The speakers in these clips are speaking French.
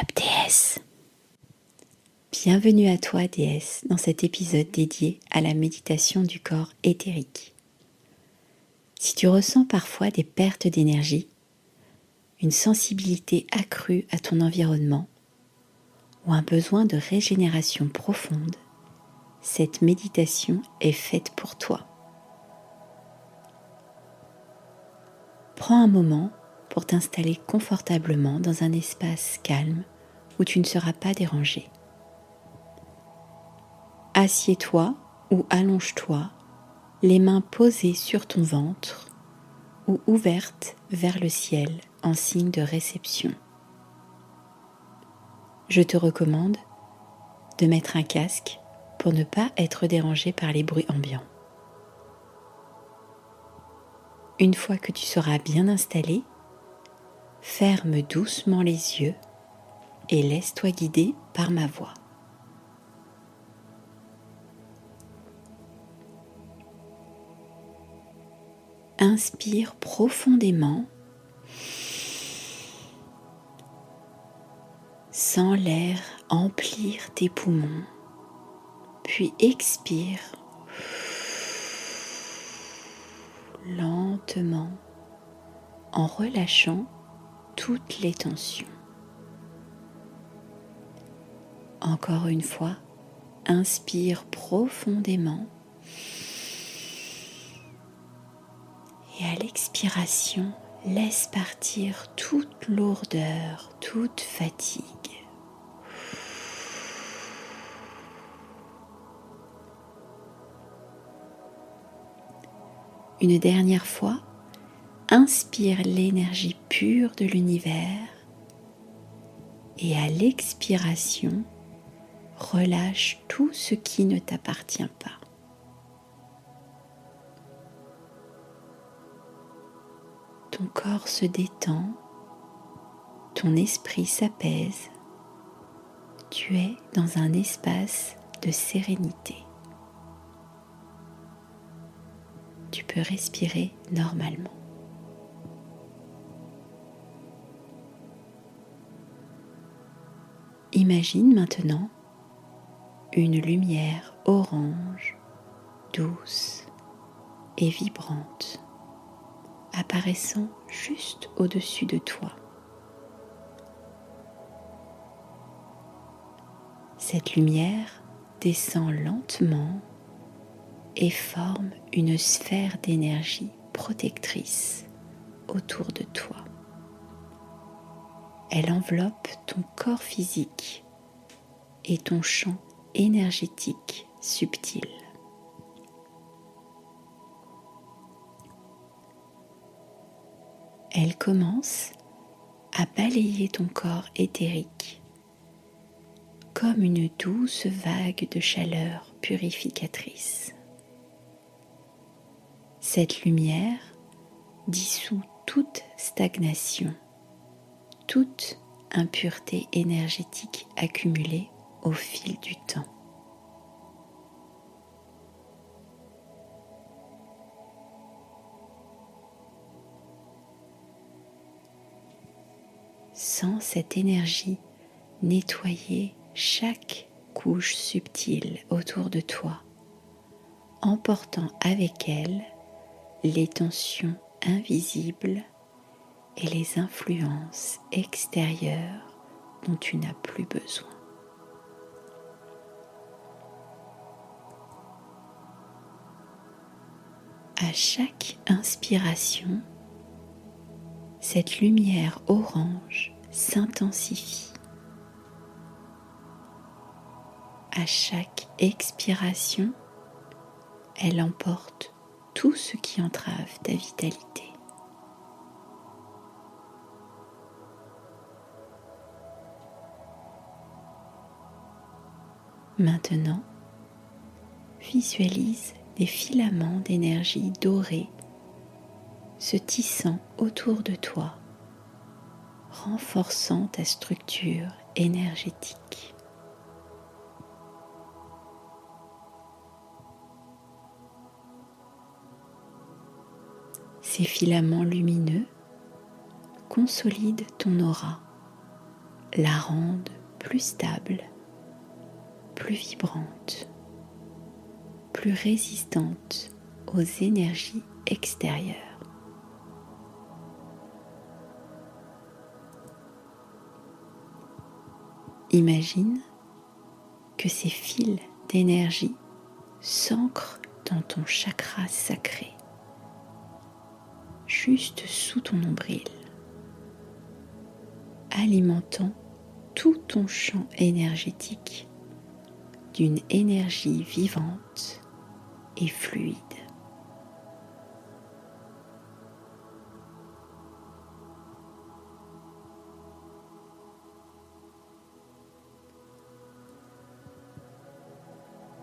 up, déesse? Bienvenue à toi, déesse, dans cet épisode dédié à la méditation du corps éthérique. Si tu ressens parfois des pertes d'énergie, une sensibilité accrue à ton environnement ou un besoin de régénération profonde, cette méditation est faite pour toi. Prends un moment pour t'installer confortablement dans un espace calme où tu ne seras pas dérangé. Assieds-toi ou allonge-toi, les mains posées sur ton ventre ou ouvertes vers le ciel en signe de réception. Je te recommande de mettre un casque pour ne pas être dérangé par les bruits ambiants. Une fois que tu seras bien installé, ferme doucement les yeux et laisse-toi guider par ma voix. Inspire profondément, sens l'air emplir tes poumons, puis expire lentement en relâchant toutes les tensions. Encore une fois, inspire profondément et à l'expiration, laisse partir toute lourdeur, toute fatigue. Une dernière fois, inspire l'énergie pure de l'univers et à l'expiration, relâche tout ce qui ne t'appartient pas. Ton corps se détend, ton esprit s'apaise, tu es dans un espace de sérénité. Tu peux respirer normalement. Imagine maintenant une lumière orange, douce et vibrante, apparaissant juste au-dessus de toi. Cette lumière descend lentement et forme une sphère d'énergie protectrice autour de toi. Elle enveloppe ton corps physique et ton champ énergétique subtil. Elle commence à balayer ton corps éthérique comme une douce vague de chaleur purificatrice. Cette lumière dissout toute stagnation, toute impureté énergétique accumulée au fil du temps. Sens cette énergie nettoyer chaque couche subtile autour de toi, emportant avec elle les tensions invisibles et les influences extérieures dont tu n'as plus besoin. À chaque inspiration, cette lumière orange s'intensifie. À chaque expiration, elle emporte tout ce qui entrave ta vitalité. Maintenant, visualise des filaments d'énergie dorée se tissant autour de toi, renforçant ta structure énergétique. Ces filaments lumineux consolident ton aura, la rendent plus stable, plus vibrante, plus résistante aux énergies extérieures. Imagine que ces fils d'énergie s'ancrent dans ton chakra sacré, juste sous ton nombril, alimentant tout ton champ énergétique d'une énergie vivante et fluide.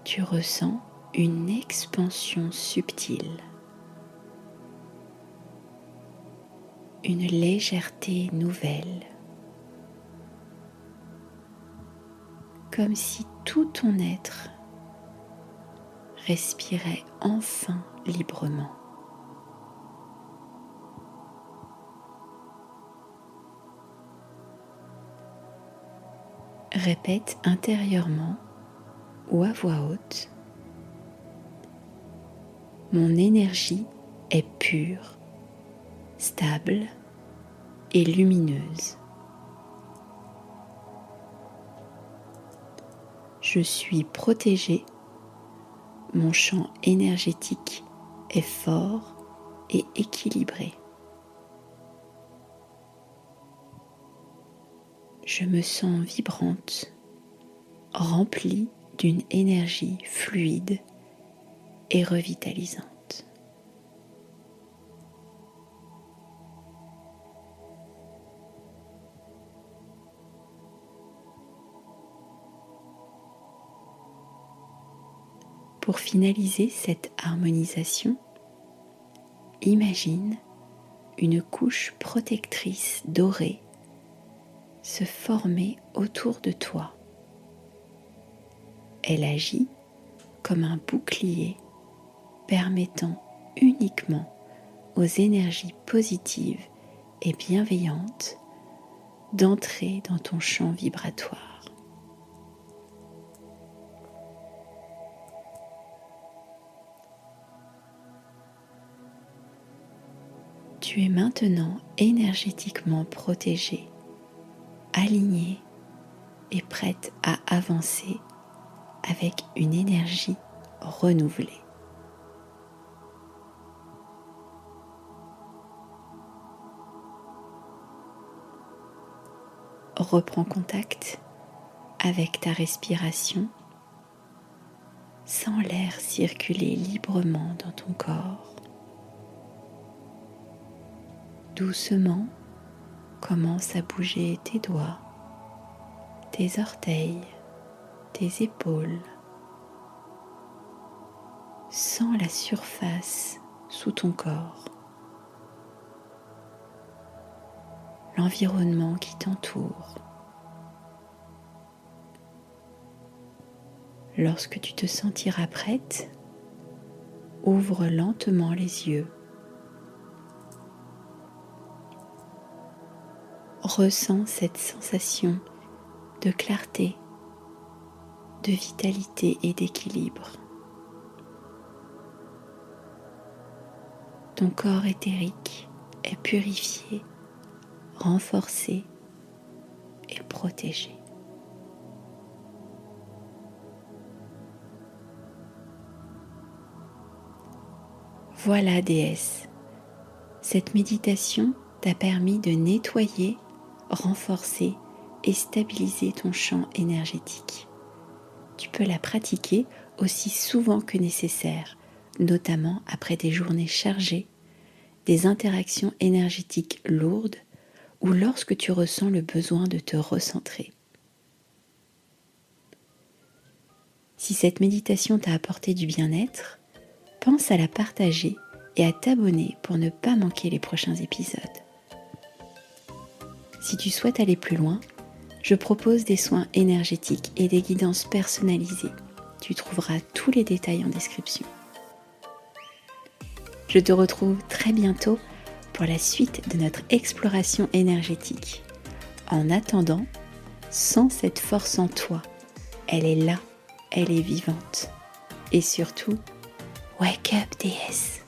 Tu ressens une expansion subtile, une légèreté nouvelle, comme si tout ton être respirait enfin librement. Répète intérieurement ou à voix haute: mon énergie est pure, stable et lumineuse. Je suis protégée, mon champ énergétique est fort et équilibré. Je me sens vibrante, remplie d'une énergie fluide et revitalisante. Pour finaliser cette harmonisation, imagine une couche protectrice dorée se former autour de toi. Elle agit comme un bouclier permettant uniquement aux énergies positives et bienveillantes d'entrer dans ton champ vibratoire. Tu es maintenant énergétiquement protégée, alignée et prête à avancer avec une énergie renouvelée. Reprends contact avec ta respiration, sens l'air circuler librement dans ton corps. Doucement, commence à bouger tes doigts, tes orteils, tes épaules. Sens la surface sous ton corps, l'environnement qui t'entoure. Lorsque tu te sentiras prête, ouvre lentement les yeux. Ressens cette sensation de clarté, de vitalité et d'équilibre. Ton corps éthérique est purifié, renforcé et protégé. Voilà, déesse, cette méditation t'a permis de nettoyer, renforcer et stabiliser ton champ énergétique. Tu peux la pratiquer aussi souvent que nécessaire, notamment après des journées chargées, des interactions énergétiques lourdes ou lorsque tu ressens le besoin de te recentrer. Si cette méditation t'a apporté du bien-être, pense à la partager et à t'abonner pour ne pas manquer les prochains épisodes. Si tu souhaites aller plus loin, je propose des soins énergétiques et des guidances personnalisées. Tu trouveras tous les détails en description. Je te retrouve très bientôt pour la suite de notre exploration énergétique. En attendant, Sens cette force en toi. Elle est là, elle est vivante. Et surtout, wake up déesse.